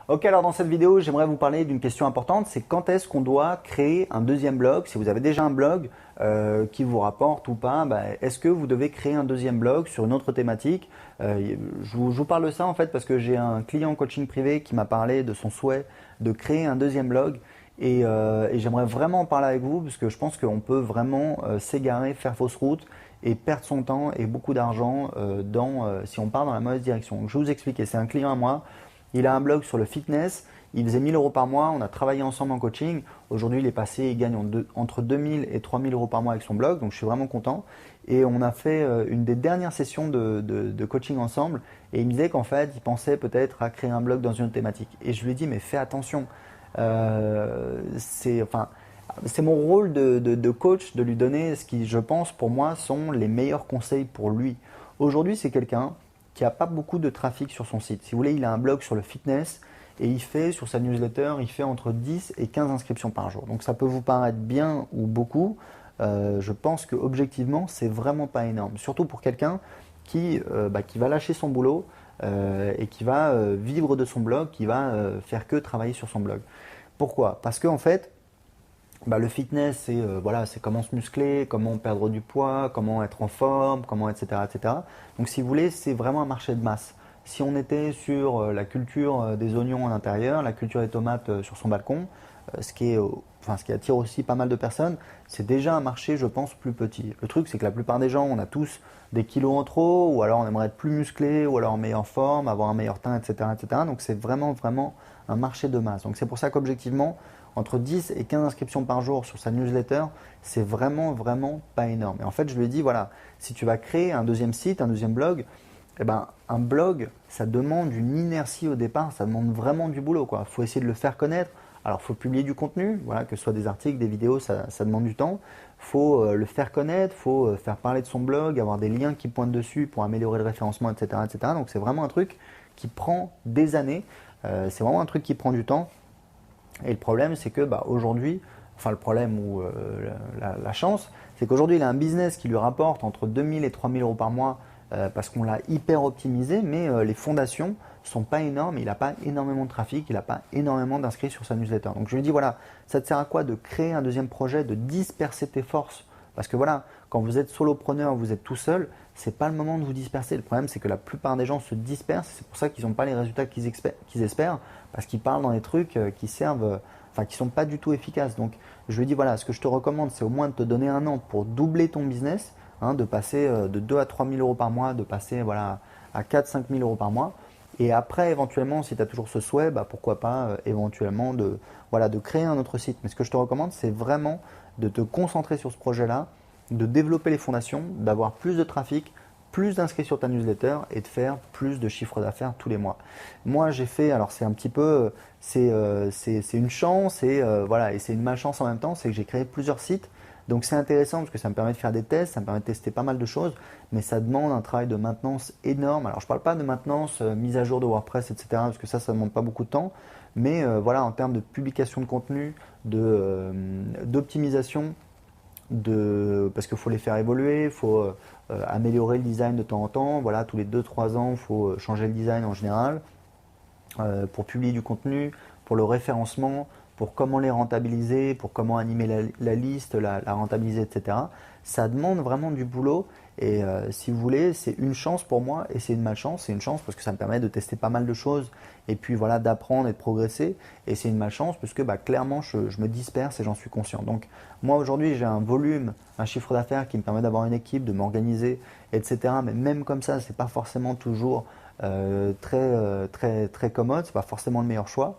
Ok, alors dans cette vidéo, j'aimerais vous parler d'une question importante, c'est quand est-ce qu'on doit créer un deuxième blog? Si vous avez déjà un blog qui vous rapporte ou pas, est-ce que vous devez créer un deuxième blog sur une autre thématique? Je vous parle de ça en fait parce que j'ai un client coaching privé qui m'a parlé de son souhait de créer un deuxième blog et j'aimerais vraiment en parler avec vous parce que je pense qu'on peut vraiment s'égarer, faire fausse route et perdre son temps et beaucoup d'argent si on part dans la mauvaise direction. Donc, je vais vous expliquer, c'est un client à moi. Il a un blog sur le fitness, il faisait 1000 euros par mois, on a travaillé ensemble en coaching. Aujourd'hui, il est passé, il gagne entre 2000 et 3000 euros par mois avec son blog, donc je suis vraiment content. Et on a fait une des dernières sessions de coaching ensemble et il me disait qu'en fait, il pensait peut-être à créer un blog dans une autre thématique. Et je lui ai dit, mais fais attention, c'est mon rôle de coach de lui donner ce qui, je pense, pour moi, sont les meilleurs conseils pour lui. Aujourd'hui, c'est quelqu'un qui n'a pas beaucoup de trafic sur son site. Si vous voulez, il a un blog sur le fitness et il fait sur sa newsletter, il fait entre 10 et 15 inscriptions par jour. Donc ça peut vous paraître bien ou beaucoup. Je pense que objectivement, c'est vraiment pas énorme. Surtout pour quelqu'un qui va lâcher son boulot et qui va vivre de son blog, qui va faire que travailler sur son blog. Pourquoi? Parce qu'en fait, le fitness, c'est comment se muscler, comment perdre du poids, comment être en forme, comment etc., etc. Donc si vous voulez, c'est vraiment un marché de masse. Si on était sur la culture des oignons à l'intérieur, la culture des tomates sur son balcon, ce qui attire aussi pas mal de personnes, c'est déjà un marché, je pense, plus petit. Le truc, c'est que la plupart des gens, on a tous des kilos en trop, ou alors on aimerait être plus musclé, ou alors en meilleure forme, avoir un meilleur teint, etc., etc. Donc c'est vraiment, vraiment un marché de masse. Donc c'est pour ça qu'objectivement, entre 10 et 15 inscriptions par jour sur sa newsletter, c'est vraiment, vraiment pas énorme. Et en fait, je lui ai dit, voilà, si tu vas créer un deuxième site, un deuxième blog, un blog, ça demande une inertie au départ, ça demande vraiment du boulot. Il faut essayer de le faire connaître. Alors, il faut publier du contenu, voilà, que ce soit des articles, des vidéos, ça demande du temps. Il faut le faire connaître, il faut faire parler de son blog, avoir des liens qui pointent dessus pour améliorer le référencement, etc., etc. Donc, c'est vraiment un truc qui prend des années. C'est vraiment un truc qui prend du temps. Et le problème, c'est que aujourd'hui, le problème ou la chance, c'est qu'aujourd'hui, il a un business qui lui rapporte entre 2000 et 3000 euros par mois parce qu'on l'a hyper optimisé, mais les fondations sont pas énormes, il n'a pas énormément de trafic, il n'a pas énormément d'inscrits sur sa newsletter. Donc je lui dis, voilà, ça te sert à quoi de créer un deuxième projet, de disperser tes forces? Parce que voilà, quand vous êtes solopreneur, vous êtes tout seul, c'est pas le moment de vous disperser. Le problème, c'est que la plupart des gens se dispersent. C'est pour ça qu'ils n'ont pas les résultats qu'ils espèrent, parce qu'ils parlent dans des trucs qui servent, qui sont pas du tout efficaces. Donc, je lui dis voilà, ce que je te recommande, c'est au moins de te donner un an pour doubler ton business, de passer de 2 à 3 000 euros par mois, de passer à 4 5 000 euros par mois. Et après, éventuellement, si tu as toujours ce souhait, pourquoi pas éventuellement de créer un autre site. Mais ce que je te recommande, c'est vraiment de te concentrer sur ce projet-là, de développer les fondations, d'avoir plus de trafic, plus d'inscrits sur ta newsletter et de faire plus de chiffre d'affaires tous les mois. Moi, j'ai fait, alors c'est un petit peu, c'est une chance et c'est une malchance en même temps, c'est que j'ai créé plusieurs sites. Donc c'est intéressant parce que ça me permet de faire des tests, ça me permet de tester pas mal de choses, mais ça demande un travail de maintenance énorme. Alors je ne parle pas de maintenance, mise à jour de WordPress, etc. parce que ça ne demande pas beaucoup de temps, mais en termes de publication de contenu, d'optimisation, parce qu'il faut les faire évoluer, il faut améliorer le design de temps en temps. Voilà, tous les 2-3 ans, il faut changer le design en général pour publier du contenu, pour le référencement, pour comment les rentabiliser, pour comment animer la liste, la rentabiliser, etc. Ça demande vraiment du boulot et si vous voulez, c'est une chance pour moi et c'est une malchance. C'est une chance parce que ça me permet de tester pas mal de choses et puis voilà, d'apprendre et de progresser. Et c'est une malchance parce que clairement, je me disperse et j'en suis conscient. Donc moi aujourd'hui, j'ai un volume, un chiffre d'affaires qui me permet d'avoir une équipe, de m'organiser, etc. Mais même comme ça, c'est pas forcément toujours très commode, c'est pas forcément le meilleur choix.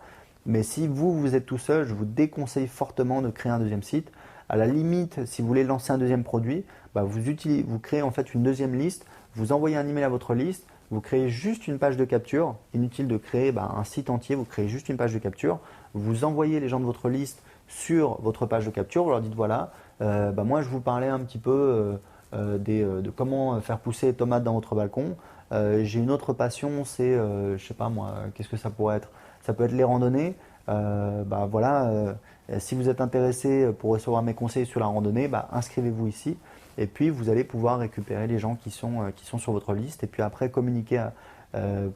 Mais si vous êtes tout seul, je vous déconseille fortement de créer un deuxième site. À la limite, si vous voulez lancer un deuxième produit, vous créez en fait une deuxième liste, vous envoyez un email à votre liste, vous créez juste une page de capture. Inutile de créer un site entier, vous créez juste une page de capture. Vous envoyez les gens de votre liste sur votre page de capture, vous leur dites voilà, moi je vous parlais un petit peu de comment faire pousser les tomates dans votre balcon. J'ai une autre passion, c'est, je sais pas moi, qu'est-ce que ça pourrait être? Ça peut être les randonnées. Si vous êtes intéressé pour recevoir mes conseils sur la randonnée, inscrivez-vous ici. Et puis vous allez pouvoir récupérer les gens qui sont sur votre liste et puis après communiquer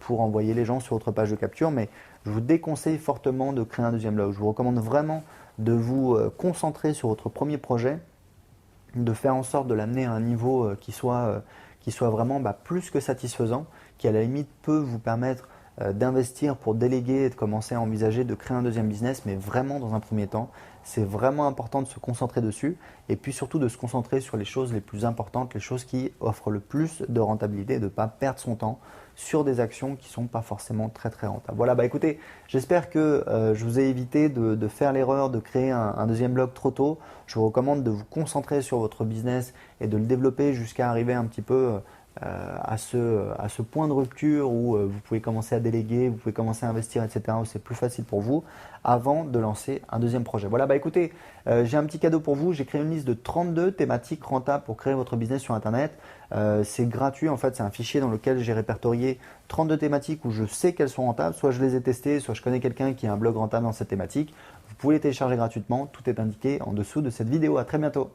pour envoyer les gens sur votre page de capture, mais je vous déconseille fortement de créer un deuxième blog. Je vous recommande vraiment de vous concentrer sur votre premier projet, de faire en sorte de l'amener à un niveau qui soit vraiment plus que satisfaisant, qui à la limite peut vous permettre d'investir pour déléguer et de commencer à envisager de créer un deuxième business, mais vraiment dans un premier temps. C'est vraiment important de se concentrer dessus et puis surtout de se concentrer sur les choses les plus importantes, les choses qui offrent le plus de rentabilité et de ne pas perdre son temps sur des actions qui ne sont pas forcément très très rentables. Voilà, écoutez, j'espère que je vous ai évité de faire l'erreur de créer un deuxième blog trop tôt. Je vous recommande de vous concentrer sur votre business et de le développer jusqu'à arriver un petit peu à ce point de rupture où vous pouvez commencer à déléguer, vous pouvez commencer à investir, etc., où c'est plus facile pour vous avant de lancer un deuxième projet. Voilà, écoutez, j'ai un petit cadeau pour vous. J'ai créé une liste de 32 thématiques rentables pour créer votre business sur Internet. C'est gratuit, en fait, c'est un fichier dans lequel j'ai répertorié 32 thématiques où je sais qu'elles sont rentables. Soit je les ai testées, soit je connais quelqu'un qui a un blog rentable dans cette thématique. Vous pouvez les télécharger gratuitement. Tout est indiqué en dessous de cette vidéo. À très bientôt.